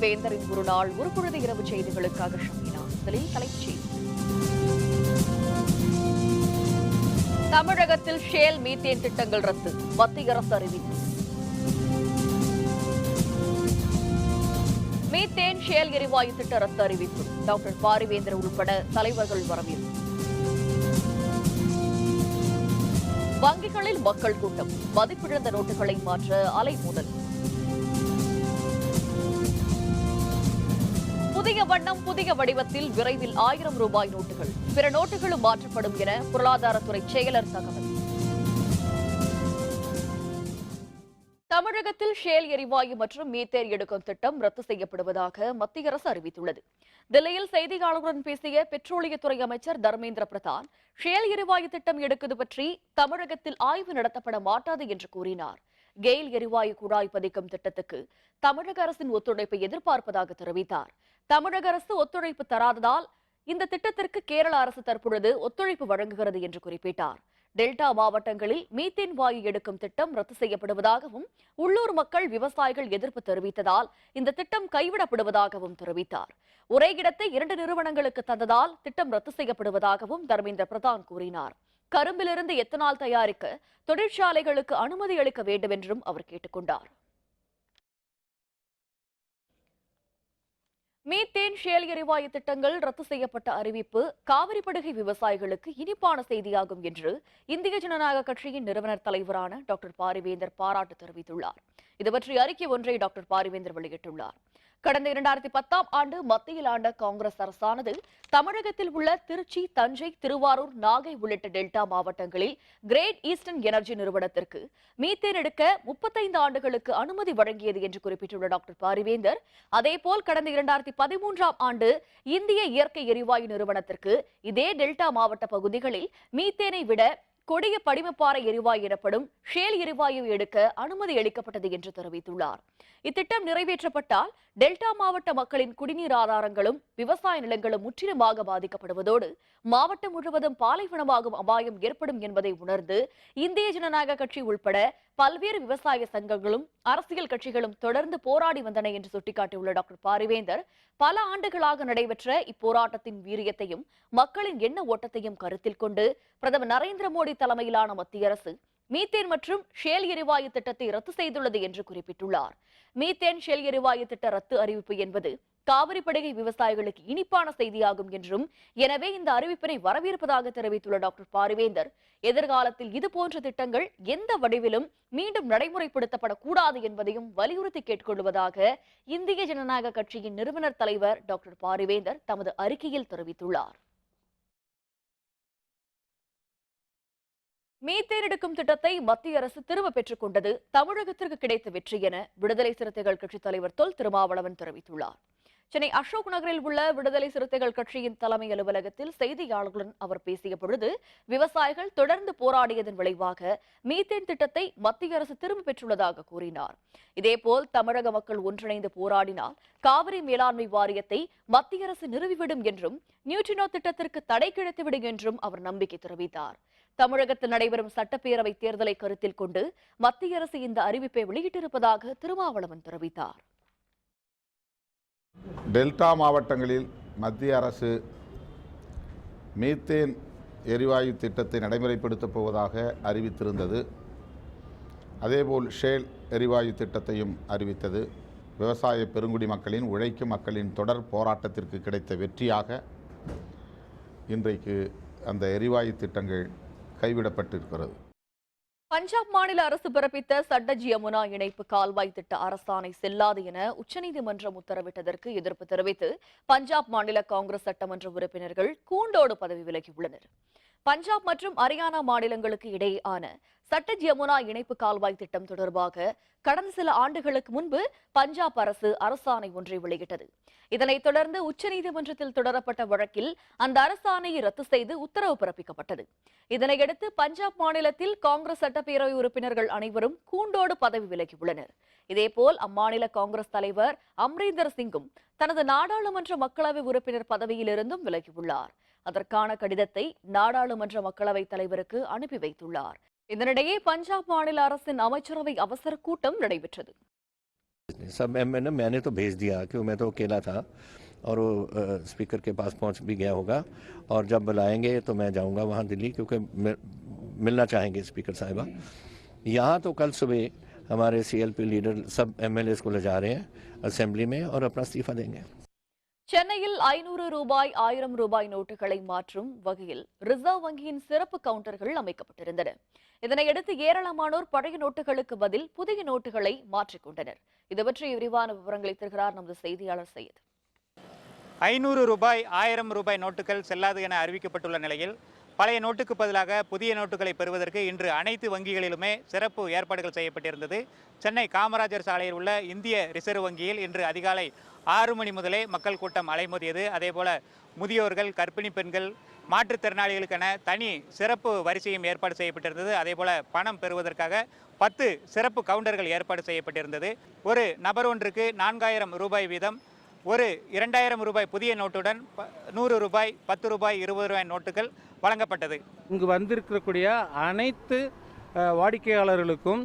வேந்தரின் ஒரு நாள் ஒரு பொழுது இரவு செய்திகளுக்காக ஷமீனா. முதலில் தலைப்புச் செய்தி. தமிழகத்தில் ஷேல் மீத்தேன் திட்டங்கள் ரத்து, மத்திய அரசு அறிவிப்பு. மீத்தேன் ஷேல் எரிவாயு திட்ட ரத்து அறிவிப்பு. டாக்டர் பாரிவேந்தர் உள்பட தலைவர்கள் வரவேற்பு. வங்கிகளில் மக்கள் கூட்டம், மதிப்பிழந்த நோட்டுகளை மாற்ற அலைமோதல். புதிய வண்ணம் புதிய வடிவத்தில் விரைவில் 1000 ரூபாய் நோட்டுகள், பிற நோட்டுகளும் மாற்றப்படும் என பொருளாதாரத்துறை செயலர் தகவல். தமிழகத்தில் ஷேல் எரிவாயு மற்றும் மீத்தேன் எடுக்கும் திட்டம் ரத்து செய்யப்படுவதாக மத்திய அரசு அறிவித்துள்ளது. தில்லியில் செய்தியாளர்களுடன் பேசிய பெட்ரோலியத்துறை அமைச்சர் தர்மேந்திர பிரதான், ஷேல் எரிவாயு திட்டம் எடுப்பது பற்றி தமிழகத்தில் ஆய்வு நடத்தப்பட மாட்டாது என்று கூறினார். கெயில் எரிவாயு குழாய் பதிக்கும் திட்டத்துக்கு தமிழக அரசின் ஒத்துழைப்பை எதிர்பார்ப்பதாக தெரிவித்தார். தமிழக அரசு ஒத்துழைப்பு தராததால் இந்த திட்டத்திற்கு கேரள அரசு தற்பொழுது ஒத்துழைப்பு வழங்குகிறது என்று குறிப்பிட்டார். டெல்டா மாவட்டங்களில் மீத்தேன் வாயு எடுக்கும் திட்டம் ரத்து செய்யப்படுவதாகவும், உள்ளூர் மக்கள் விவசாயிகள் எதிர்ப்பு தெரிவித்ததால் இந்த திட்டம் கைவிடப்படுவதாகவும் தெரிவித்தார். ஒரே இடத்தை 2 நிறுவனங்களுக்கு தந்ததால் திட்டம் ரத்து செய்யப்படுவதாகவும் தர்மேந்திர பிரதான் கூறினார். கரும்பிலிருந்து எத்தனால் தயாரிக்க தொழிற்சாலைகளுக்கு அனுமதி அளிக்க வேண்டும் என்றும் அவர் கேட்டுக் கொண்டார். மீத்தேன் ஷேல் எரிவாயு திட்டங்கள் ரத்து செய்யப்பட்ட அறிவிப்பு காவிரிப்படுகை விவசாயிகளுக்கு இனிப்பான செய்தியாகும் என்று இந்திய ஜனநாயக கட்சியின் நிறுவனர் தலைவரான டாக்டர் பாரிவேந்தர் பாராட்டு தெரிவித்துள்ளார். இதுபற்றி அறிக்கை ஒன்றை டாக்டர் பாரிவேந்தர் வெளியிட்டுள்ளார். கடந்த 2010ஆம் ஆண்டு மத்தியில் ஆண்ட காங்கிரஸ் அரசானது தமிழகத்தில் உள்ள திருச்சி, தஞ்சை, திருவாரூர், நாகை உள்ளிட்ட டெல்டா மாவட்டங்களில் கிரேட் ஈஸ்டர்ன் எனர்ஜி நிறுவனத்திற்கு மீத்தேன் எடுக்க 35 ஆண்டுகளுக்கு அனுமதி வழங்கியது என்று குறிப்பிட்டுள்ள டாக்டர் பாரிவேந்தர், அதேபோல் கடந்த 2013ஆம் ஆண்டு இந்திய இயற்கை எரிவாயு நிறுவனத்திற்கு இதே டெல்டா மாவட்ட பகுதிகளில் மீத்தேனை விட கொடிய படிமப்பாறை எரிவாயு எனப்படும் ஷேல் எரிவாயு எடுக்க அனுமதி அளிக்கப்பட்டது என்று தெரிவித்துள்ளார். இத்திட்டம் நிறைவேற்றப்பட்டால் டெல்டா மாவட்ட மக்களின் குடிநீர் ஆதாரங்களும் விவசாய நிலங்களும் முற்றிலுமாக பாதிக்கப்படுவதோடு மாவட்டம் முழுவதும் பாலைவனமாகும் அபாயம் ஏற்படும் என்பதை உணர்ந்து இந்திய ஜனநாயக கட்சி உள்பட பல்வேறு விவசாய சங்கங்களும் அரசியல் கட்சிகளும் தொடர்ந்து போராடி வந்தன என்று சுட்டிக்காட்டியுள்ள டாக்டர் பாரிவேந்தர், பல ஆண்டுகளாக நடைபெற்ற இப்போராட்டத்தின் வீரியத்தையும் மக்களின் எண்ண ஓட்டத்தையும் கருத்தில் கொண்டு பிரதமர் நரேந்திர மோடி தலைமையிலான மத்திய அரசு மீத்தேன் மற்றும் ஷேல் எரிவாயு திட்டத்தை ரத்து செய்துள்ளது என்று குறிப்பிட்டுள்ளார். மீத்தேன் ஷேல் எரிவாயு திட்ட ரத்து அறிவிப்பு என்பது காவிரிப்படுகை விவசாயிகளுக்கு இனிப்பான செய்தியாகும் என்றும், எனவே இந்த அறிவிப்பினை வரவேற்பதாக தெரிவித்துள்ள டாக்டர் பாரிவேந்தர், எதிர்காலத்தில் இதுபோன்ற திட்டங்கள் எந்த வடிவிலும் மீண்டும் நடைமுறைப்படுத்தப்படக்கூடாது என்பதையும் வலியுறுத்தி கேட்டுக்கொள்வதாக இந்திய ஜனநாயக கட்சியின் நிறுவனர் தலைவர் டாக்டர் பாரிவேந்தர் தமது அறிக்கையில் தெரிவித்துள்ளார். மீத்தேன் எடுக்கும் திட்டத்தை மத்திய அரசு திரும்ப பெற்றுக் கொண்டது தமிழகத்திற்கு கிடைத்த வெற்றி என விடுதலை சிறுத்தைகள் கட்சித் தலைவர் தொல் திருமாவளவன் தெரிவித்துள்ளார். சென்னை அசோக் நகரில் உள்ள விடுதலை சிறுத்தைகள் கட்சியின் தலைமை அலுவலகத்தில் செய்தியாளர்களுடன் அவர் பேசிய பொழுது, விவசாயிகள் தொடர்ந்து போராடியதன் விளைவாக மீத்தேன் திட்டத்தை மத்திய அரசு திரும்ப பெற்றுள்ளதாக கூறினார். இதேபோல் தமிழக மக்கள் ஒன்றிணைந்து போராடினால் காவிரி மேலாண்மை வாரியத்தை மத்திய அரசு நிறுவிவிடும் என்றும், நியூட்ரினோ திட்டத்திற்கு தடை கிடைத்துவிடும் என்றும் அவர் நம்பிக்கை தெரிவித்தார். தமிழகத்தில் நடைபெறும் சட்டப்பேரவை தேர்தலை கருத்தில் கொண்டு மத்திய அரசு இந்த அறிவிப்பை வெளியிட்டிருப்பதாக திருமாவளவன் தெரிவித்தார். டெல்டா மாவட்டங்களில் மத்திய அரசு மீத்தேன் எரிவாயு திட்டத்தை நடைமுறைப்படுத்தப் போவதாக அறிவித்திருந்தது. அதேபோல் ஷேல் எரிவாயு திட்டத்தையும் அறிவித்தது. விவசாய பெருங்குடி மக்களின், உழைக்கும் மக்களின் தொடர் போராட்டத்திற்கு கிடைத்த வெற்றியாக இன்றைக்கு அந்த எரிவாயு திட்டங்கள் கைவிடப்பட்டிருக்கிறது. பஞ்சாப் மாநில அரசு பிறப்பித்த சட்டஜ் யமுனா இணைப்பு கால்வாய் திட்ட அரசாணை செல்லாது என உச்சநீதிமன்றம் உத்தரவிட்டதற்கு எதிர்ப்பு தெரிவித்து பஞ்சாப் மாநில காங்கிரஸ் சட்டமன்ற உறுப்பினர்கள் கூண்டோடு பதவி விலகியுள்ளனர். பஞ்சாப் மற்றும் ஹரியானா மாநிலங்களுக்கு இடையேயான சட்டஜ் யமுனா இணைப்பு கால்வாய் திட்டம் தொடர்பாக கடந்த சில ஆண்டுகளுக்கு முன்பு பஞ்சாப் அரசு அரசாணை ஒன்றை வெளியிட்டது. இதனைத் தொடர்ந்து உச்சநீதிமன்றத்தில் தொடரப்பட்ட வழக்கில் அந்த அரசாணையை ரத்து செய்து உத்தரவு பிறப்பிக்கப்பட்டது. இதனையடுத்து பஞ்சாப் மாநிலத்தில் காங்கிரஸ் சட்டப்பேரவை உறுப்பினர்கள் அனைவரும் கூண்டோடு பதவி விலகியுள்ளனர். இதேபோல் அம்மாநில காங்கிரஸ் தலைவர் அம்ரீந்தர் சிங்கும் தனது நாடாளுமன்ற மக்களவை உறுப்பினர் பதவியிலிருந்தும் விலகியுள்ளார். அதற்கான கடிதத்தை நாடாளுமன்ற மக்களவைத் தலைவருக்கு அனுப்பி வைத்துள்ளார். இதனிடையே பஞ்சாப் மாநில அரசின் அமைச்சரவை அவசர கூட்டம் நடைபெற்றது. सब एमएनए मैंने तो भेज दिया क्योंकि मैं तो अकेला था और वो स्पीकर के पास पहुंच भी गया होगा और जब बुलाएंगे तो मैं जाऊंगा वहां दिल्ली क्योंकि मिलना चाहेंगे स्पीकर साहिबा। यहाँ तो कल सुबह हमारे सीएलपी लीडर सब एमएलए को ले जा रहे हैं असेंबली में और अपना इस्तीफा देंगे। சென்னையில் 500 ரூபாய் 1000 ரூபாய் நோட்டுகளை மாற்றும் வகையில் ரிசர்வ் வங்கியின் சிறப்பு கவுண்டர்கள் அமைக்கப்பட்டிருந்தன. இதனையடுத்து ஏராளமானோர் பழைய நோட்டுகளுக்கு பதில் புதிய நோட்டுகளை மாற்றிக்கொண்டனர். இது பற்றி விரிவான விவரங்களை தருகிறார் நமது செய்தியாளர் சையத். 500 ரூபாய் 1000 ரூபாய் நோட்டுகள் செல்லாது என அறிவிக்கப்பட்டுள்ள நிலையில் பழைய நோட்டுக்கு பதிலாக புதிய நோட்டுகளை பெறுவதற்கு இன்று அனைத்து வங்கிகளிலுமே சிறப்பு ஏற்பாடுகள் செய்யப்பட்டிருந்தது. சென்னை காமராஜர் சாலையில் உள்ள இந்திய ரிசர்வ் வங்கியில் இன்று அதிகாலை 6 மணி முதலே மக்கள் கூட்டம் அலைமோதியது. அதேபோல முதியோர்கள், கர்ப்பிணி பெண்கள், மாற்றுத்திறனாளிகளுக்கென தனி சிறப்பு வரிசையும் ஏற்பாடு செய்யப்பட்டிருந்தது. அதேபோல பணம் பெறுவதற்காக 10 சிறப்பு கவுண்டர்கள் ஏற்பாடு செய்யப்பட்டிருந்தது. ஒரு நபர் ஒன்றுக்கு 4000 ரூபாய் வீதம், ஒரு 2000 ரூபாய் புதிய நோட்டுடன் 100 ரூபாய், 10 ரூபாய், 20 ரூபாய் நோட்டுகள் வழங்கப்பட்டது. இங்கு வந்திருக்கக்கூடிய அனைத்து வாடிக்கையாளர்களுக்கும்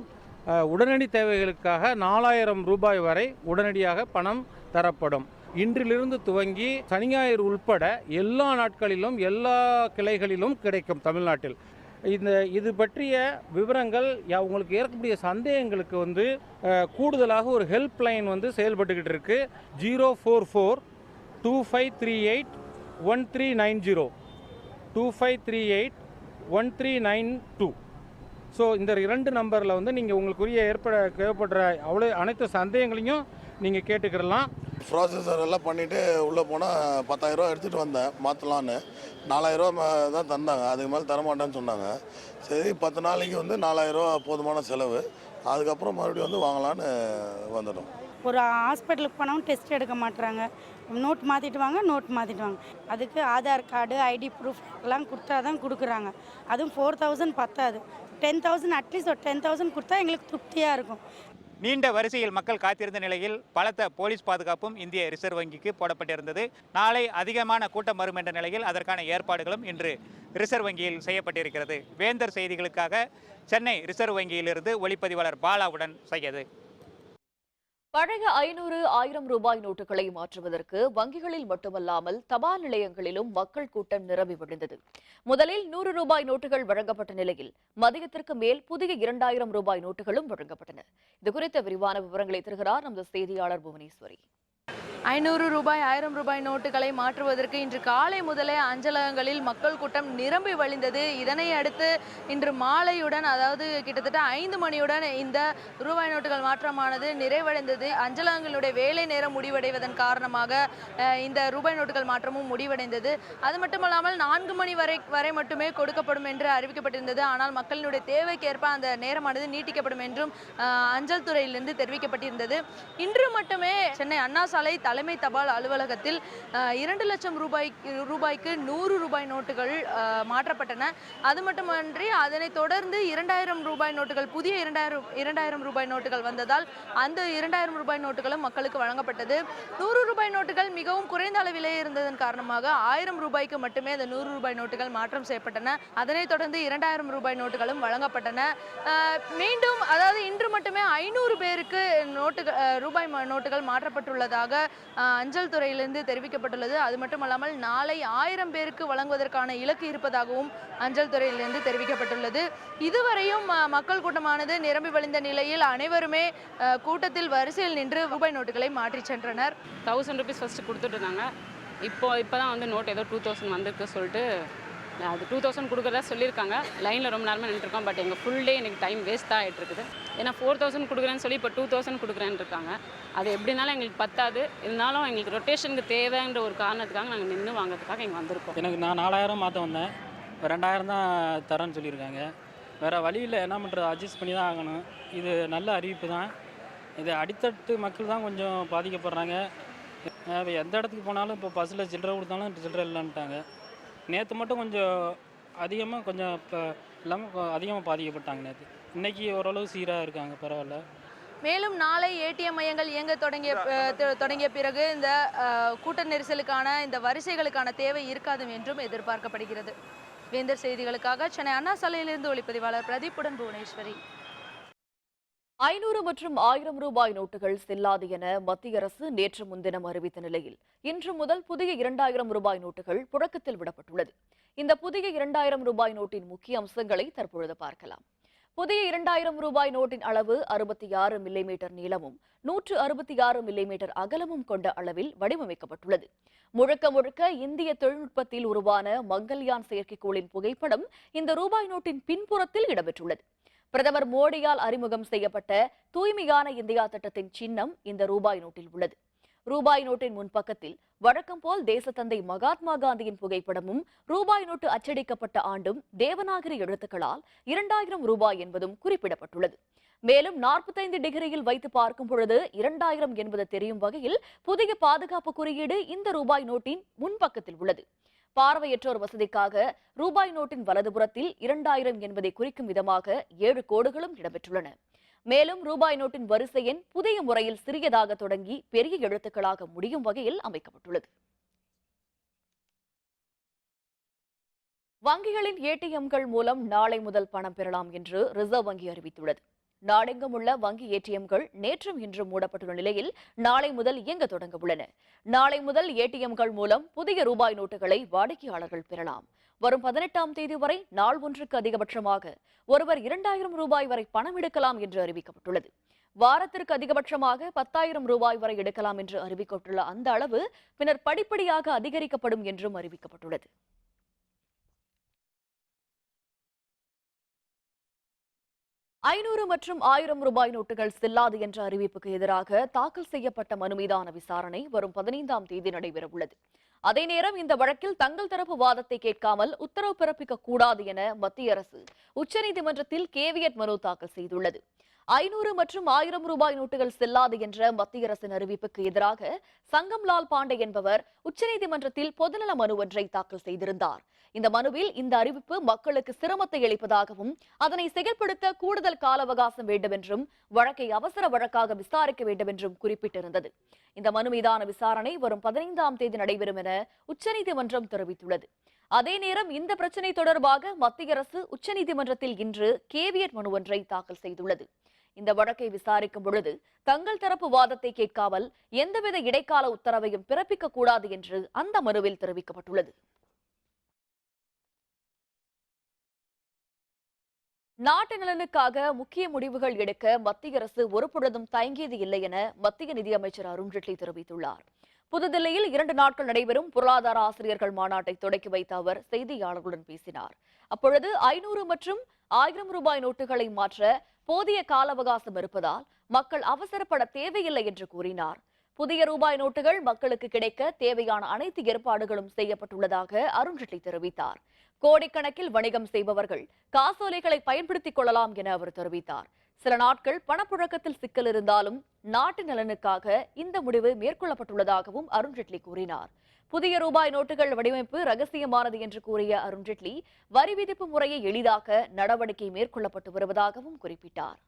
உடனடி தேவைகளுக்காக 4000 ரூபாய் வரை உடனடியாக பணம் தரப்படும். இன்றிலிருந்து துவங்கி சனி ஞாயிறு உட்பட எல்லா நாட்களிலும் எல்லா கிளைகளிலும் கிடைக்கும் தமிழ்நாட்டில். இது பற்றிய விவரங்கள் உங்களுக்கு ஏற்கக்கூடிய சந்தேகங்களுக்கு கூடுதலாக ஒரு ஹெல்ப் லைன் செயல்பட்டுக்கிட்டு இருக்கு. 044-2538-1390 2538-1392. ஸோ இந்த 2 நம்பரில் நீங்கள் உங்களுக்குரிய தேவைப்படுற அனைத்து சந்தேகங்களையும் நீங்கள் கேட்டுக்கிடலாம். ப்ராசஸர் எல்லாம் பண்ணிவிட்டு உள்ளே போனால் 10,000 ரூபா எடுத்துகிட்டு வந்தேன் மாற்றலான்னு. 4000 ரூபா தான் தந்தாங்க, அதுக்கு மேலே தரமாட்டேன்னு சொன்னாங்க. சரி 10 நாளைக்கு 4000 ரூபா போதுமான செலவு, அதுக்கப்புறம் மறுபடியும் வாங்கலான்னு வந்துடும். ஒரு ஹாஸ்பிட்டலுக்கு போனாலும் டெஸ்ட் எடுக்க மாட்டுறாங்க, நோட் மாற்றிட்டு வாங்க, நோட் மாற்றிட்டு வாங்க. அதுக்கு ஆதார் கார்டு, ஐடி ப்ரூஃப் எல்லாம் கொடுத்தா தான் கொடுக்குறாங்க. அதுவும் 4000 பத்தாது, 10,000 அட்லீஸ்ட் ஒரு 10,000 கொடுத்தா எங்களுக்கு திருப்தியாக இருக்கும். நீண்ட வரிசையில் மக்கள் காத்திருந்த நிலையில் பலத்த போலீஸ் பாதுகாப்பும் இந்திய ரிசர்வ் வங்கிக்கு போடப்பட்டிருந்தது. நாளை அதிகமான கூட்டம் வரும் என்ற நிலையில் அதற்கான ஏற்பாடுகளும் இன்று ரிசர்வ் வங்கியில் செய்யப்பட்டிருக்கிறது. வேந்தர் செய்திகளுக்காக சென்னை ரிசர்வ் வங்கியிலிருந்து ஒளிப்பதிவாளர் பாலாவுடன் சையது. பழைய 500, 1000 ரூபாய் நோட்டுகளை மாற்றுவதற்கு வங்கிகளில் மட்டுமல்லாமல் தபால் நிலையங்களிலும் மக்கள் கூட்டம் நிரம்பி வழிந்தது. முதலில் 100 ரூபாய் நோட்டுகள் வழங்கப்பட்ட நிலையில் மதியத்திற்கு மேல் புதிய 2000 ரூபாய் நோட்டுகளும் வழங்கப்பட்டன. இதுகுறித்த விரிவான விவரங்களை தருகிறார் நமது செய்தியாளர் புவனேஸ்வரி. 500 ரூபாய் 1000 ரூபாய் நோட்டுகளை மாற்றுவதற்கு இன்று காலை முதலே அஞ்சலகங்களில் மக்கள் கூட்டம் நிரம்பி வழிந்தது. இதனை அடுத்து இன்று மாலையுடன், அதாவது கிட்டத்தட்ட 5 மணியுடன் இந்த ரூபாய் நோட்டுகள் மாற்றமானது நிறைவடைந்தது. அஞ்சலகங்களுடைய வேலை நேரம் முடிவடைவதன் காரணமாக இந்த ரூபாய் நோட்டுகள் மாற்றமும் முடிவடைந்தது. அது மட்டுமல்லாமல் 4 மணி வரை மட்டுமே கொடுக்கப்படும் என்று அறிவிக்கப்பட்டிருந்தது. ஆனால் மக்களினுடைய தேவைக்கேற்ப அந்த நேரமானது நீட்டிக்கப்படும் என்றும் அஞ்சல் துறையிலிருந்து தெரிவிக்கப்பட்டிருந்தது. இன்று மட்டுமே சென்னை அண்ணா சாலை தலைமை தபால் அலுவலகத்தில் 2 லட்சம் ரூபாய்க்கு 100 ரூபாய் நோட்டுகள் மாற்றப்பட்டன. அது மட்டுமன்றி அதனைத் தொடர்ந்து 2000 ரூபாய் நோட்டுகள், புதிய 2000 ரூபாய் நோட்டுகள் வந்ததால் அந்த 2000 ரூபாய் நோட்டுகளும் மக்களுக்கு வழங்கப்பட்டது. 100 ரூபாய் நோட்டுகள் மிகவும் குறைந்த அளவிலே இருந்ததன் காரணமாக 1000 ரூபாய்க்கு மட்டுமே அந்த 100 ரூபாய் நோட்டுகள் மாற்றம் செய்யப்பட்டன. அதனைத் தொடர்ந்து 2000 ரூபாய் நோட்டுகளும் வழங்கப்பட்டன. மீண்டும், அதாவது இன்று மட்டுமே 500 பேருக்கு ரூபாய் நோட்டுகள் மாற்றப்பட்டுள்ளதாக அஞ்சல் துறையிலிருந்து தெரிவிக்கப்பட்டுள்ளது. அது மட்டுமல்லாமல் நாளை 1000 பேருக்கு வழங்குவதற்கான இலக்கு இருப்பதாகவும் அஞ்சல் துறையிலிருந்து தெரிவிக்கப்பட்டுள்ளது. இதுவரையும் மக்கள் கூட்டமானது நிரம்பி வழிந்த நிலையில் அனைவருமே கூட்டத்தில் வரிசையில் நின்று ரூபாய் நோட்டுகளை மாற்றி சென்றனர். 1000 ருபீஸ் ஃபர்ஸ்ட் கொடுத்துட்டு இருந்தாங்க. இப்போதான் நோட் ஏதோ 2000 வந்திருக்கு சொல்லிட்டு அது 2000 கொடுக்குறதா சொல்லியிருக்காங்க. லைனில் ரொம்ப நேரமாக நின்றுருக்கோம். பட் எங்கள் ஃபுல் டே எனக்கு டைம் வேஸ்ட் தான் ஆகிட்டு இருக்குது. ஏன்னா 4000 கொடுக்குறேன்னு சொல்லி இப்போ 2000 கொடுக்குறேன்னு இருக்காங்க. அது எப்படினாலும் எங்களுக்கு பத்தாது. இருந்தாலும் எங்களுக்கு ரொட்டேஷனுக்கு தேவைன்ற ஒரு காரணத்துக்காக நாங்கள் நின்று வாங்கிறதுக்காக இங்கே வந்திருக்கோம். நான் 4000 மாற்ற வந்தேன், 2000 தான் தரேன்னு சொல்லியிருக்காங்க. வேறு வழியில் என்ன பண்ணுறது, அட்ஜஸ்ட் பண்ணி தான் ஆகணும். இது நல்ல அறிவிப்பு தான். இது அடித்தட்டு மக்கள் தான் கொஞ்சம் பாதிக்கப்படுறாங்க. எந்த இடத்துக்கு போனாலும் இப்போ பஸ்ஸில் சில்லறை கொடுத்தாலும் சில்லறை இல்லைன்ட்டாங்க. நேற்று மட்டும் கொஞ்சம் அதிகமாக இப்போ இல்லாமல் அதிகமாக பாதிக்கப்பட்டாங்க. நேற்று இன்றைக்கி ஓரளவு சீராக இருக்காங்க, பரவாயில்ல. மேலும் நாளை ஏடிஎம் மையங்கள் இயங்க தொடங்கிய பிறகு இந்த கூட்ட நெரிசலுக்கான, இந்த வரிசைகளுக்கான தேவை இருக்காது என்றும் எதிர்பார்க்கப்படுகிறது. வேந்தர் செய்திகளுக்காக சென்னை அண்ணா சாலையிலிருந்து ஒளிப்பதிவாளர் பிரதீப்புடன் புவனேஸ்வரி. 500 மற்றும் 1000 ரூபாய் நோட்டுகள் செல்லாது என மத்திய அரசு நேற்று முன்தினம் அறிவித்த நிலையில் இன்று முதல் புதிய 2000 ரூபாய் நோட்டுகள் புழக்கத்தில் விடப்பட்டுள்ளது. இந்த புதிய 2000 ரூபாய் நோட்டின் முக்கிய அம்சங்களை தற்பொழுது பார்க்கலாம். புதிய 2000 ரூபாய் நோட்டின் அளவு 66 மில்லிமீட்டர் நீளமும் 166 மில்லிமீட்டர் அகலமும் கொண்ட அளவில் வடிவமைக்கப்பட்டுள்ளது. முழுக்க முழுக்க இந்திய தொழில்நுட்பத்தில் உருவான மங்கள்யான் செயற்கைக்கோளின் புகைப்படம் இந்த ரூபாய் நோட்டின் பின்புறத்தில் இடம்பெற்றுள்ளது. பிரதமர் மோடியால் அறிமுகம் செய்யப்பட்ட தூய்மையான இந்தியா திட்டத்தின் சின்னம் இந்த ரூபாய் நோட்டில் உள்ளது. ரூபாய் நோட்டின் முன்பக்கத்தில் வழக்கம் போல் தேசத்தந்தை மகாத்மா காந்தியின் புகைப்படமும் ரூபாய் நோட்டு அச்சடிக்கப்பட்ட ஆண்டும் தேவநாகரி எழுத்துக்களால் 2000 ரூபாய் என்பதும் குறிப்பிடப்பட்டுள்ளது. மேலும் 45 டிகிரியில் வைத்து பார்க்கும் பொழுது 2000 என்பது தெரியும் வகையில் புதிய பாதுகாப்பு குறியீடு இந்த ரூபாய் நோட்டின் முன்பக்கத்தில் உள்ளது. பார்வையற்றோர் வசதிக்காக ரூபாய் நோட்டின் வலதுபுறத்தில் 2000 என்பதை குறிக்கும் விதமாக 7 கோடுகளும் இடம்பெற்றுள்ளன. மேலும் ரூபாய் நோட்டின் வரிசை எண் புதிய முறையில் சிறியதாக தொடங்கி பெரிய எழுத்துக்களாக முடியும் வகையில் அமைக்கப்பட்டுள்ளது. வங்கிகளின் ஏடிஎம்கள் மூலம் நாளை முதல் பணம் பெறலாம் என்று ரிசர்வ் வங்கி அறிவித்துள்ளது. நாடெங்கும் உள்ள வங்கி ஏடிஎம்கள் நேற்றும் இன்று மூடப்பட்டுள்ள நிலையில் நாளை முதல் இயங்க தொடங்க உள்ளன. நாளை முதல் ஏடிஎம்கள் மூலம் புதிய ரூபாய் நோட்டுகளை வாடிக்கையாளர்கள் பெறலாம். வரும் 18ஆம் தேதி வரை நாள் ஒன்றுக்கு அதிகபட்சமாக ஒருவர் 2000 ரூபாய் வரை பணம் எடுக்கலாம் என்று அறிவிக்கப்பட்டுள்ளது. வாரத்திற்கு அதிகபட்சமாக 10,000 ரூபாய் வரை எடுக்கலாம் என்று அறிவிக்கப்பட்டுள்ள அந்த அளவு பின்னர் படிப்படியாக அதிகரிக்கப்படும் என்றும் அறிவிக்கப்பட்டுள்ளது. மற்றும் 1000 ரூபாய் நோட்டுகள் செல்லாது என்ற அறிவிப்புக்கு எதிராக தாக்கல் செய்யப்பட்ட மனு மீதான விசாரணை வரும் 15ஆம் தேதி நடைபெறவுள்ளது. அதே நேரம் இந்த வழக்கில் தங்கள் தரப்பு வாதத்தை கேட்காமல் உத்தரவு பிறப்பிக்க கூடாது என மத்திய அரசு உச்சநீதிமன்றத்தில் கேவியட் மனு தாக்கல் செய்துள்ளது. 500 மற்றும் 1000 ரூபாய் நோட்டுகள் செல்லாது என்ற மத்திய அரசின் அறிவிப்புக்கு எதிராக சங்கம்லால் பாண்டே என்பவர் உச்சநீதிமன்றத்தில் பொதுநல மனு ஒன்றை தாக்கல் செய்திருந்தார். இந்த மனுவில் இந்த அறிவிப்பு மக்களுக்கு சிரமத்தை அளிப்பதாகவும் அதனை செயல்படுத்த கூடுதல் கால அவகாசம் வேண்டும் என்றும் வழக்கை அவசர வழக்காக விசாரிக்க வேண்டும் என்றும் குறிப்பிட்டிருந்தது. இந்த மனு மீதான விசாரணை வரும் 15ஆம் தேதி நடைபெறும் என உச்சநீதிமன்றம் தெரிவித்துள்ளது. அதே நேரம் இந்த பிரச்சினை தொடர்பாக மத்திய அரசு உச்சநீதிமன்றத்தில் இன்று கேவியட் மனு ஒன்றை தாக்கல் செய்துள்ளது. இந்த வழக்கை விசாரிக்கும் பொழுது தங்கள் தரப்பு வாதத்தை கேட்காமல் எந்தவித இடைக்கால உத்தரவையும் பிறப்பிக்க கூடாது என்று அந்த மனுவில் தெரிவிக்கப்பட்டுள்ளது. நாட்டு நலனுக்காக முக்கிய முடிவுகள் எடுக்க மத்திய அரசு ஒருபொழுதும் தயங்கியது இல்லை என மத்திய நிதியமைச்சர் அருண்ஜேட்லி தெரிவித்துள்ளார். புதுதில்லியில் 2 நாட்கள் நடைபெறும் பொருளாதார ஆசிரியர்கள் மாநாட்டை தொடக்கி வைத்த அவர் செய்தியாளர்களுடன் பேசினார். அப்பொழுது 500 மற்றும் 1000 ரூபாய் நோட்டுகளை மாற்ற போதிய கால அவகாசம் இருப்பதால் மக்கள் அவசரப்பட தேவையில்லை என்று கூறினார். புதிய ரூபாய் நோட்டுகள் மக்களுக்கு கிடைக்க தேவையான அனைத்து ஏற்பாடுகளும் செய்யப்பட்டுள்ளதாக அருண்ஜேட்லி தெரிவித்தார். கோடிக்கணக்கில் வணிகம் செய்பவர்கள் காசோலைகளை பயன்படுத்திக் கொள்ளலாம் என அவர் தெரிவித்தார். சில நாட்கள் பணப்புழக்கத்தில் சிக்கல் இருந்தாலும் நாட்டு நலனுக்காக இந்த முடிவு மேற்கொள்ளப்பட்டுள்ளதாகவும் அருண்ஜேட்லி கூறினார். புதிய ரூபாய் நோட்டுகள் வடிவமைப்பு ரகசியமானது என்று கூறிய அருண்ஜேட்லி வரி விதிப்பு முறையை எளிதாக்க நடவடிக்கை மேற்கொள்ளப்பட்டு வருவதாகவும் குறிப்பிட்டார்.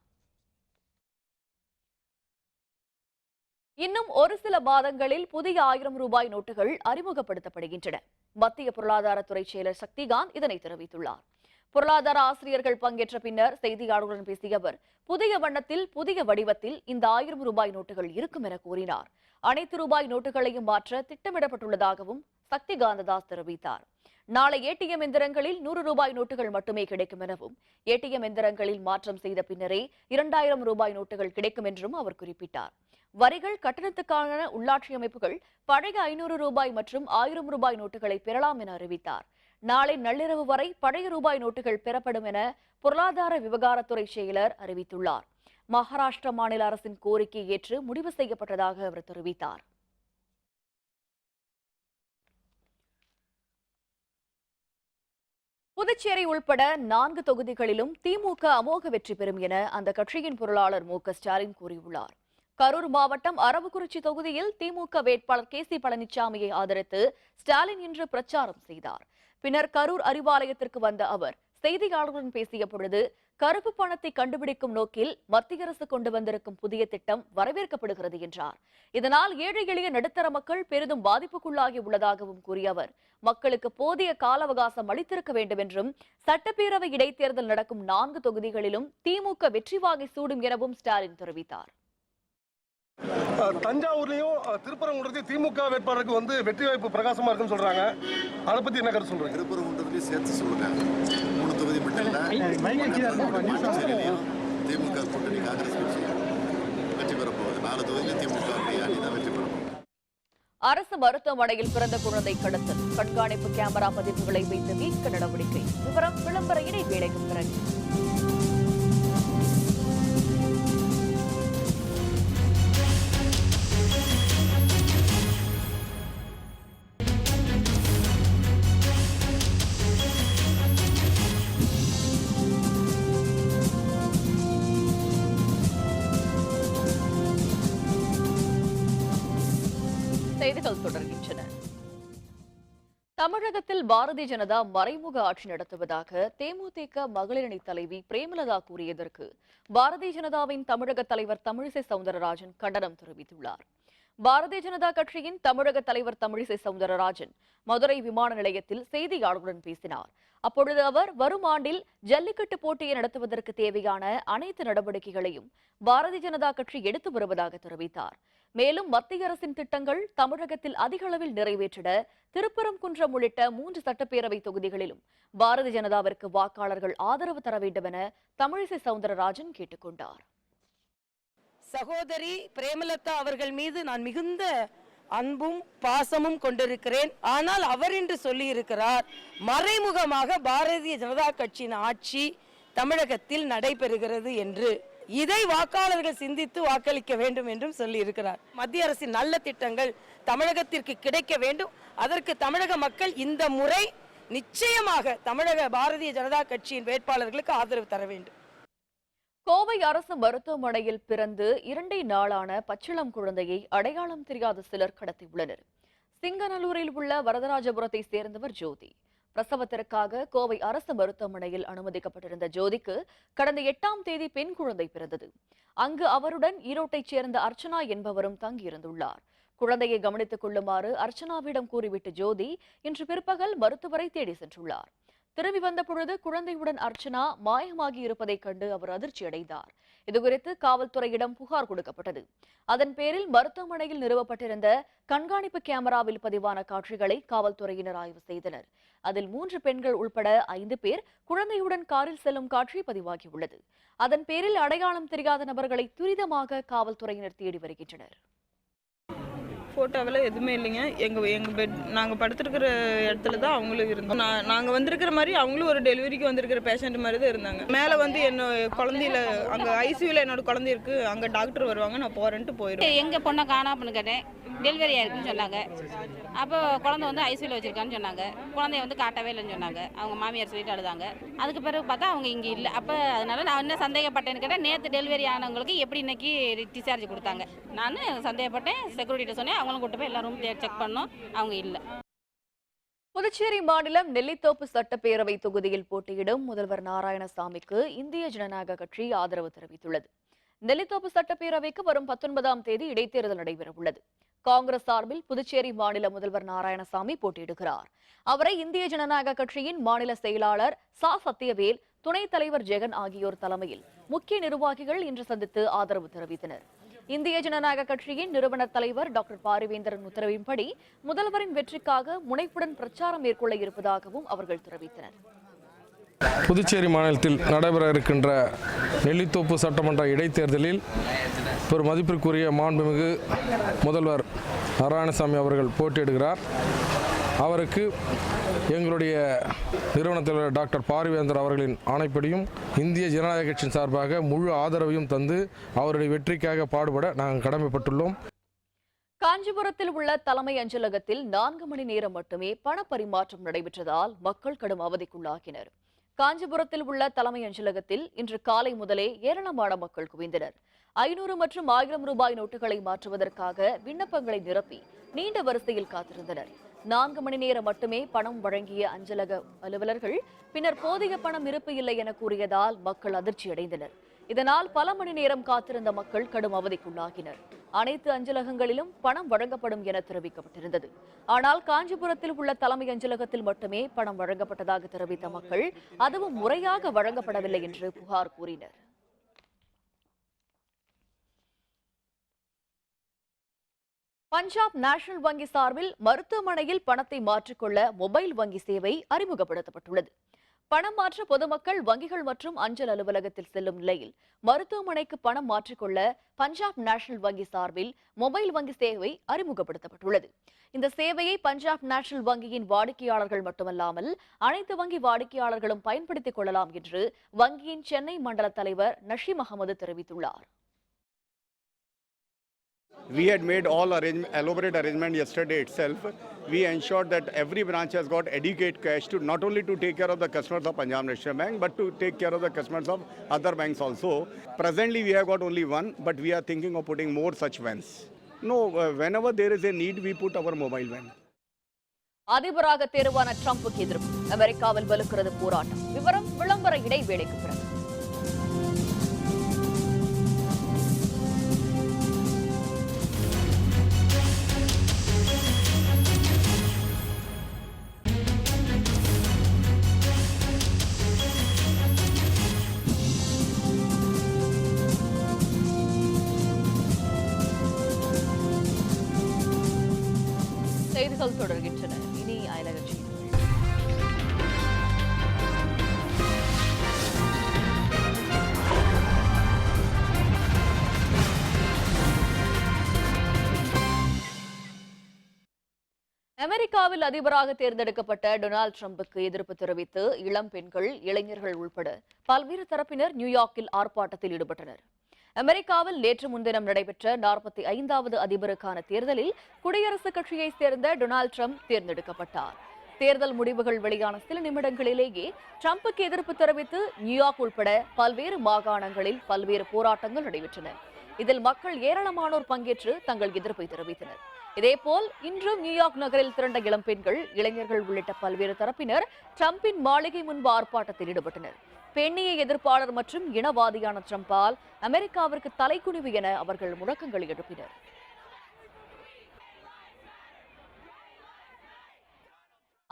இன்னும் ஒரு சில மாதங்களில் புதிய 1000 ரூபாய் நோட்டுகள் அறிமுகப்படுத்தப்படுகின்றன. மத்திய பொருளாதாரத்துறை செயலர் சக்திகாந்த் இதனை தெரிவித்துள்ளார். பொருளாதார ஆசிரியர்கள் பங்கேற்ற பின்னர் செய்தியாளர்களுடன் பேசிய அவர் புதிய வண்ணத்தில் புதிய வடிவத்தில் இந்த 1000 ரூபாய் நோட்டுகள் இருக்கும் என கூறினார். அனைத்து ரூபாய் நோட்டுகளையும் மாற்ற திட்டமிடப்பட்டுள்ளதாகவும் சக்திகாந்த தாஸ் தெரிவித்தார். நாளை ஏடிஎம் எந்திரங்களில் 100 ரூபாய் நோட்டுகள் மட்டுமே கிடைக்கும் எனவும் ஏடிஎம் எந்திரங்களில் மாற்றம் செய்த பின்னரே 2000 ரூபாய் நோட்டுகள் கிடைக்கும் என்றும் அவர் குறிப்பிட்டார். வரிகள் கட்டணத்துக்கான உள்ளாட்சி அமைப்புகள் பழைய 500 ரூபாய் மற்றும் 1000 ரூபாய் நோட்டுகளை பெறலாம் என அறிவித்தார். நாளை நள்ளிரவு வரை பழைய ரூபாய் நோட்டுகள் பெறப்படும் என பொருளாதார விவகாரத்துறை செயலர் அறிவித்துள்ளார். மகாராஷ்டிரா மாநில அரசின் கோரிக்கையை ஏற்று முடிவு செய்யப்பட்டதாக அவர் தெரிவித்தார். புதுச்சேரி உள்பட 4 தொகுதிகளிலும் திமுக அமோக வெற்றி பெறும் என அந்த கட்சியின் பொருளாளர் மு.க.ஸ்டாலின் கூறியுள்ளார். கரூர் மாவட்டம் அரவக்குறிச்சி தொகுதியில் திமுக வேட்பாளர் கே.சி. பழனிசாமியை ஆதரித்து ஸ்டாலின் இன்று பிரச்சாரம் செய்தார். பின்னர் கரூர் அறிவாலயத்திற்கு வந்த அவர் செய்தியாளர்களுடன் பேசிய பொழுது கருப்பு பணத்தை கண்டுபிடிக்கும் நோக்கில் மத்திய அரசு கொண்டு வந்திருக்கும் புதிய திட்டம் வரவேற்கப்படுகிறது என்றார். இதனால் ஏழை எளிய நடுத்தர மக்கள் பெரிதும் பாதிப்புக்குள்ளாகி உள்ளதாகவும் கூறிய அவர் மக்களுக்கு போதிய கால அவகாசம் அளித்திருக்க வேண்டும் என்றும் சட்டப்பேரவை இடைத்தேர்தல் நடக்கும் 4 தொகுதிகளிலும் திமுக வெற்றி வாகை சூடும் எனவும் ஸ்டாலின் தெரிவித்தார். தஞ்சாவூர்லயும் திருப்பரங்குன்றத்தையும் திமுக வேட்பாளருக்கு வெற்றி வாய்ப்பு பிரகாசமா இருக்குன்னு சொல்றாங்க. அதை பத்தி என்ன கருத்து சொல்றீங்க? திருப்பரங்குன்றத்தையும் சேர்த்து சொல்லுங்க. 3 தொகுதி மட்டும் இல்ல, திமுக கூட்டணி காங்கிரஸ் கட்சி வெற்றி பெற போகுது. 4 தொகுதியிலும் திமுக அணி தான் வெற்றி பெற போகுது. அரசு மருத்துவமனையில் பிறந்த குழந்தை கடத்தல் கண்காணிப்பு கேமரா பதிவுகளை வைத்து மீட்க நடவடிக்கை. விவரம் விளம்பர இடைவேளைக்கு பிறகு. செய்திகள் தொடர்கின்றன. தமிழகத்தில் பாரதிய ஜனதா மறைமுக ஆட்சி நடத்துவதாக தேமுதிக மகளிரணி தலைவி பிரேமலதா கூறியதற்கு பாரதிய ஜனதாவின் தமிழக தலைவர் தமிழிசை சவுந்தரராஜன் கண்டனம் தெரிவித்துள்ளார். பாரதிய ஜனதா கட்சியின் தமிழக தலைவர் தமிழிசை சவுந்தரராஜன் மதுரை விமான நிலையத்தில் செய்தியாளர்களுடன் பேசினார். அப்பொழுது அவர் வரும் ஆண்டில் ஜல்லிக்கட்டு போட்டியை நடத்துவதற்கு தேவையான அனைத்து நடவடிக்கைகளையும் பாரதிய ஜனதா கட்சி எடுத்து வருவதாக தெரிவித்தார். மேலும் மத்திய அரசின் திட்டங்கள் தமிழகத்தில் அதிக அளவில் நிறைவேற்றிட திருப்பரங்குன்றம் உள்ளிட்ட 3 சட்டப்பேரவை தொகுதிகளிலும் பாரதிய ஜனதாவிற்கு வாக்காளர்கள் ஆதரவு தர வேண்டும் என தமிழிசை சவுந்தரராஜன் கேட்டுக் கொண்டார். சகோதரி பிரேமலதா அவர்கள் மீது நான் மிகுந்த அன்பும் பாசமும் கொண்டிருக்கிறேன். ஆனால் அவர் என்று சொல்லி இருக்கிறார், மறைமுகமாக பாரதிய ஜனதா கட்சியின் ஆட்சி தமிழகத்தில் நடைபெறுகிறது என்று. இதை வாக்காளர்கள் சிந்தித்து வாக்களிக்க வேண்டும் என்றும் சொல்லி இருக்கிறார். மத்திய அரசின் நல்ல திட்டங்கள் தமிழகத்திற்கு கிடைக்க வேண்டும். அதற்கு தமிழக மக்கள் இந்த முறை நிச்சயமாக தமிழக பாரதிய ஜனதா கட்சியின் வேட்பாளர்களுக்கு ஆதரவு தர வேண்டும். கோவை அரசு மருத்துவமனையில் பிறந்து 2 நாளான பச்சிளம் குழந்தையை அடையாளம் தெரியாத சிலர் கடத்தியுள்ளனர். சிங்கநல்லூரில் உள்ள வரதராஜபுரத்தை சேர்ந்தவர் ஜோதி. பிரசவத்திற்காக கோவை அரசு மருத்துவமனையில் அனுமதிக்கப்பட்டிருந்த ஜோதிக்கு கடந்த 8ஆம் தேதி பெண் குழந்தை பிறந்தது. அங்கு அவருடன் ஈரோட்டைச் சேர்ந்த அர்ச்சனா என்பவரும் தங்கியிருந்துள்ளார். குழந்தையை கவனித்துக் கொள்ளுமாறு அர்ச்சனாவிடம் கூறிவிட்டு ஜோதி இன்று பிற்பகல் மருத்துவரை தேடி சென்றுள்ளார். திரும்பி வந்த பொழுது குழந்தையுடன் அர்ச்சனா மாயமாகி இருப்பதைக் கண்டு அவர் அதிர்ச்சி அடைந்தார். இதுகுறித்து காவல்துறையிடம் புகார் கொடுக்கப்பட்டது. அதன் பேரில் மருத்துவமனையில் நிறுவப்பட்டிருந்த கண்காணிப்பு கேமராவில் பதிவான காட்சிகளை காவல்துறையினர் ஆய்வு செய்தனர். அதில் 3 பெண்கள் உட்பட 5 பேர் குழந்தையுடன் காரில் செல்லும் காட்சி பதிவாகியுள்ளது. அதன் பேரில் அடையாளம் தெரியாத நபர்களை துரிதமாக காவல்துறையினர் தேடி வருகின்றனர். ஃபோட்டோவில் எதுவுமே இல்லைங்க. எங்கள் பெட் நாங்கள் படுத்துருக்கிற இடத்துல தான் அவங்களும் இருந்தோம். நாங்கள் வந்திருக்கிற மாதிரி அவங்களும் ஒரு டெலிவரிக்கு வந்திருக்கிற பேஷண்ட் மாதிரி தான் இருந்தாங்க. மேலே என்னோட குழந்தையில அங்கே ஐசியூவில் என்னோட குழந்தை இருக்குது, அங்கே டாக்டர் வருவாங்க, நான் போகிறேன்ட்டு போயிடுவேன். எங்கள் பொண்ணை காணாமனு கேட்டேன், டெலிவரி ஆயிருக்குன்னு சொன்னாங்க. அப்போ குழந்தை ஐசியூவில் வச்சுருக்கான்னு சொன்னாங்க. குழந்தைய காட்டவே இல்லைன்னு சொன்னாங்க. அவங்க மாமியார் சொல்லிட்டு அழுதாங்க. அதுக்கு பிறகு பார்த்தா அவங்க இங்கே இல்லை. அப்போ அதனால நான் என்ன சந்தேகப்பட்டேன்னு கேட்டேன், நேற்று டெலிவரி ஆனவங்களுக்கு எப்படி இன்னைக்கு டிஸ்சார்ஜ் கொடுத்தாங்க. நான் சந்தேகப்பட்டேன், செக்யூரிட்டிகிட்ட சொன்னேன். அவங்களும் கூட்டு போய் எல்லா ரூம் செக் பண்ணோம், அவங்க இல்லை. புதுச்சேரி மாநிலம் நெல்லித்தோப்பு சட்டப்பேரவை தொகுதியில் போட்டியிடும் முதல்வர் நாராயணசாமிக்கு இந்திய ஜனநாயக கட்சி ஆதரவு தெரிவித்துள்ளது. நெல்லித்தோப்பு சட்டப்பேரவைக்கு வரும் 19ஆம் தேதி இடைத்தேர்தல் நடைபெறவுள்ளது. காங்கிரஸ் சார்பில் புதுச்சேரி மாநில முதல்வர் நாராயணசாமி போட்டியிடுகிறார். அவரை இந்திய ஜனநாயக கட்சியின் மாநில செயலாளர் சா சத்தியவேல், துணைத் தலைவர் ஜெகன் ஆகியோர் தலைமையில் முக்கிய நிர்வாகிகள் இன்று சந்தித்து ஆதரவு தெரிவித்தனர். இந்திய ஜனநாயக கட்சியின் நிறுவனர் தலைவர் டாக்டர் பாரிவேந்தரின் உத்தரவின்படி முதல்வரின் வெற்றிக்காக முனைப்புடன் பிரச்சாரம் மேற்கொள்ள இருப்பதாகவும் அவர்கள் தெரிவித்தனர். புதுச்சேரி மாநிலத்தில் நடைபெற இருக்கின்ற நெல்லித்தோப்பு சட்டமன்ற இடைத்தேர்தலில் ஒரு மதிப்பிற்குரிய மாண்புமிகு முதல்வர் நாராயணசாமி அவர்கள் போட்டியிடுகிறார். அவருக்கு எங்களுடைய நிறுவன தலைவர் டாக்டர் பாரிவேந்தர் அவர்களின் ஆணைப்படியும் இந்திய ஜனநாயக கட்சியின் சார்பாக முழு ஆதரவையும் தந்து அவருடைய வெற்றிக்காக பாடுபட நாங்கள் கடமைப்பட்டுள்ளோம். காஞ்சிபுரத்தில் உள்ள தலைமை அஞ்சலகத்தில் 4 மணி நேரம் மட்டுமே பண பரிமாற்றம் நடைபெற்றதால் மக்கள் கடும் அவதிக்குள்ளாகினர். காஞ்சிபுரத்தில் உள்ள தலைமை அஞ்சலகத்தில் இன்று காலை முதலே ஏராளமான மக்கள் குவிந்தனர். 500 மற்றும் 1000 ரூபாய் நோட்டுகளை மாற்றுவதற்காக விண்ணப்பங்களை நிரப்பி நீண்ட வரிசையில் காத்திருந்தனர். 4 மணி நேரம் மட்டுமே பணம் வழங்கிய அஞ்சலக அலுவலர்கள் பின்னர் போதிய பணம் இருப்பு இல்லை என கூறியதால் மக்கள் அதிர்ச்சியடைந்தனர். இதனால் பல மணி நேரம் காத்திருந்த மக்கள் கடும் அவதிக்குள்ளாகினர். அனைத்து அஞ்சலகங்களிலும் பணம் வழங்கப்படும் என தெரிவிக்கப்பட்டிருந்தது. ஆனால் காஞ்சிபுரத்தில் உள்ள தலைமை அஞ்சலகத்தில் மட்டுமே பணம் வழங்கப்பட்டதாக தெரிவித்த மக்கள் அதுவும் முறையாக வழங்கப்படவில்லை என்று புகார் கூறினர். பஞ்சாப் நேஷனல் வங்கி சார்பில் மருத்துவமனையில் பணத்தை மாற்றிக்கொள்ள மொபைல் வங்கி சேவை அறிமுகப்படுத்தப்பட்டுள்ளது. பணம் மாற்ற பொதுமக்கள் வங்கிகள் மற்றும் அஞ்சல் அலுவலகத்தில் செல்லும் நிலையில் மருத்துவமனைக்கு பணம் மாற்றிக்கொள்ள பஞ்சாப் நேஷனல் வங்கி சார்பில் மொபைல் வங்கி சேவை அறிமுகப்படுத்தப்பட்டுள்ளது. இந்த சேவையை பஞ்சாப் நேஷனல் வங்கியின் வாடிக்கையாளர்கள் மட்டுமல்லாமல் அனைத்து வங்கி வாடிக்கையாளர்களும் பயன்படுத்திக் கொள்ளலாம் என்று வங்கியின் சென்னை மண்டல தலைவர் நஷீம் அகமது தெரிவித்துள்ளார். We had made all elaborate arrangement yesterday itself. We ensured that every branch has got adequate cash to not only to take care of the customers of Punjab National Bank, but to take care of the customers of other banks also. Presently, we have got only one, but we are thinking of putting more such vans. No, whenever there is a need, we put our mobile van. அதிபராக தேர்வான ட்ரம்புக்கு எதிர்ப்பு அமெரிக்காவில் வலுக்கிறது போராட்டம். விவரம் விளம்பர இடைவேளைக்கு பிறகு. செய்திகள் தொடர்கின்றன. இனி அயலக செய்திகள். அமெரிக்காவில் அதிபராக தேர்ந்தெடுக்கப்பட்ட டொனால்டு டிரம்புக்கு எதிர்ப்பு தெரிவித்து இளம் பெண்கள், இளைஞர்கள் உள்பட பல்வேறு தரப்பினர் நியூயார்க்கில் ஆர்ப்பாட்டத்தில் ஈடுபட்டனர். அமெரிக்காவில் நேற்று முன்தினம் நடைபெற்ற 45வது அதிபருக்கான தேர்தலில் குடியரசுக் கட்சியைச் சேர்ந்த டொனால்டு டிரம்ப் தேர்ந்தெடுக்கப்பட்டார். தேர்தல் முடிவுகள் வெளியான சில நிமிடங்களிலேயே டிரம்புக்கு எதிர்ப்பு தெரிவித்து நியூயார்க் உள்பட பல்வேறு மாகாணங்களில் பல்வேறு போராட்டங்கள் நடைபெற்றன. இதில் மக்கள் ஏராளமானோர் பங்கேற்று தங்கள் எதிர்ப்பை தெரிவித்தனர். இதேபோல் இன்றும் நியூயார்க் நகரில் திரண்ட இளம் பெண்கள், இளைஞர்கள் உள்ளிட்ட பல்வேறு தரப்பினர் டிரம்பின் மாளிகை முன்பு ஆர்ப்பாட்டத்தில் ஈடுபட்டனர். பெண்ணிய எதிர்ப்பாளர் மற்றும் இனவாதியான டிரம்பால் அமெரிக்காவிற்கு தலைக்குனிவு என அவர்கள் முழக்கங்களை எழுப்பினர்.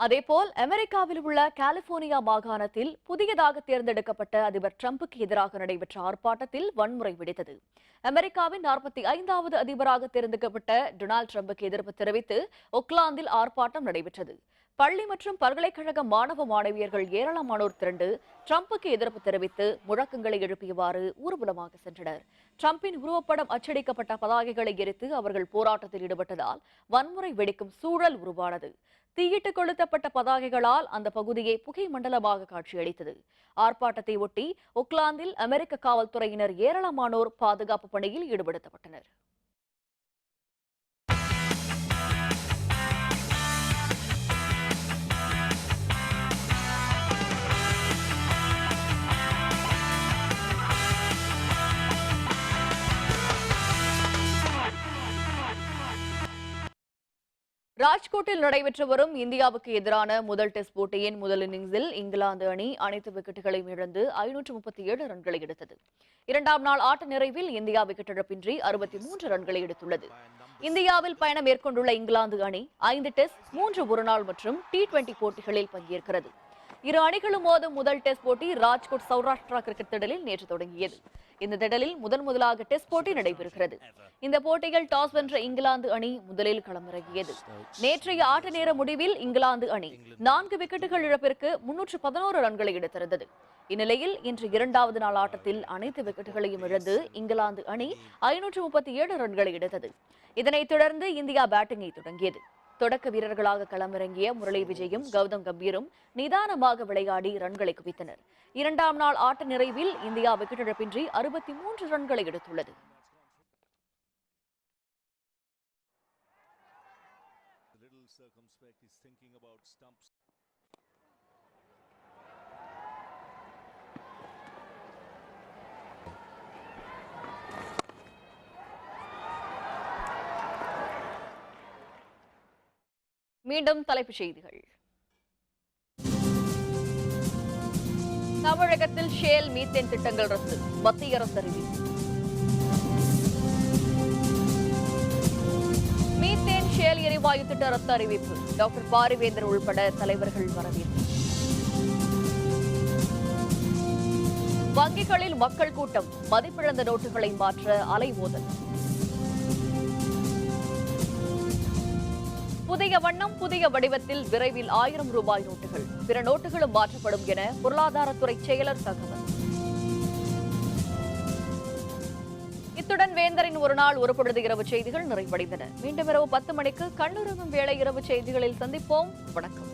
அதேபோல் அமெரிக்காவில் உள்ள கலிபோர்னியா மாகாணத்தில் புதியதாக தேர்ந்தெடுக்கப்பட்ட அதிபர் டிரம்புக்கு எதிராக நடைபெற்ற ஆர்ப்பாட்டத்தில் வன்முறை வெடித்தது. அமெரிக்காவின் 45வது அதிபராக தேர்ந்தெடுக்கப்பட்ட டொனால்டு டிரம்புக்கு எதிர்ப்பு தெரிவித்து ஒக்லாந்தில் ஆர்ப்பாட்டம் நடைபெற்றது. பள்ளி மற்றும் பல்கலைக்கழக மாணவ மாணவியர்கள் ஏராளமானோர் திரண்டு டிரம்புக்கு எதிர்ப்பு தெரிவித்து முழக்கங்களை எழுப்பியவாறு ஊர்வலமாக சென்றனர். டிரம்பின் உருவப்படம் அச்சடிக்கப்பட்ட பதாகைகளை எரித்து அவர்கள் போராட்டத்தில் ஈடுபட்டதால் வன்முறை வெடிக்கும் சூழல் உருவானது. தீயிட்டு கொளுத்தப்பட்ட பதாகைகளால் அந்த பகுதியை புகை மண்டலமாக காட்சியளித்தது. ஆர்ப்பாட்டத்தை ஒட்டி ஒக்லாந்தில் அமெரிக்க காவல்துறையினர் ஏராளமானோர் பாதுகாப்பு பணியில் ஈடுபடுத்தப்பட்டனர். ராஜ்கோட்டில் நடைபெற்று வரும் இந்தியாவுக்கு எதிரான முதல் டெஸ்ட் போட்டியின் முதல் இன்னிங்ஸில் இங்கிலாந்து அணி அனைத்து விக்கெட்டுகளையும் இழந்து 537 ரன்களை எடுத்தது. இரண்டாம் நாள் ஆட்ட நிறைவில் இந்தியா விக்கெட் இழப்பின்றி 63 ரன்களை எடுத்துள்ளது. இந்தியாவில் பயணம் மேற்கொண்டுள்ள இங்கிலாந்து அணி 5 டெஸ்ட், 3 ஒருநாள் மற்றும் T20 போட்டிகளில் பங்கேற்கிறது. இரு அணிகளும் மோதும் முதல் டெஸ்ட் போட்டி ராஜ்கோட் சௌராஷ்டிரா கிரிக்கெட் திடலில் நேற்று தொடங்கியது. இந்த திடலில் முதலாக டெஸ்ட் போட்டி நடைபெறுகிறது. இந்த போட்டியில் டாஸ் வென்ற இங்கிலாந்து அணி முதலில் களமிறங்கியது. நேற்றைய ஆட்ட நேர முடிவில் இங்கிலாந்து அணி 4 விக்கெட்டுகள் இழப்பிற்கு 311 ரன்களை எடுத்திருந்தது. இந்நிலையில் இன்று இரண்டாவது நாள் ஆட்டத்தில் அனைத்து விக்கெட்டுகளையும் இழந்து இங்கிலாந்து அணி 537 ரன்களை எடுத்தது. இதனைத் தொடர்ந்து இந்தியா பேட்டிங்கை தொடங்கியது. தொடக்க வீரர்களாக களமிறங்கிய முரளி விஜயும் கௌதம் கம்பீரும் நிதானமாக விளையாடி ரன்களை குவித்தனர். இரண்டாம் நாள் ஆட்ட நிறைவில் இந்தியா விக்கெட் இழப்பின்றி 63 ரன்களை எடுத்துள்ளது. மீண்டும் தலைப்புச் செய்திகள். தமிழகத்தில் ஷேல் மீத்தேன் திட்டங்கள் ரத்து, மத்திய அரசு அறிவிப்பு. மீத்தேன் ஷேல் எரிவாயு திட்ட ரத்து அறிவிப்பு, டாக்டர் பாரிவேந்தர் உள்பட தலைவர்கள் வரவேற்பு. வங்கிகளில் மக்கள் கூட்டம், மதிப்பிழந்த நோட்டுகளை மாற்ற அலைமோதல். புதிய வண்ணம் புதிய வடிவத்தில் விரைவில் 1000 ரூபாய் நோட்டுகள், பிற நோட்டுகளும் மாற்றப்படும் என பொருளாதாரத்துறை செயலர் தகவல். இத்துடன் வேந்தரின் ஒரு நாள் ஒரு பொழுது இரவு செய்திகள் நிறைவடைந்தன. மீண்டும் இரவு 10 மணிக்கு கண்ணுறங்கும் வேளை இரவு செய்திகளில் சந்திப்போம். வணக்கம்.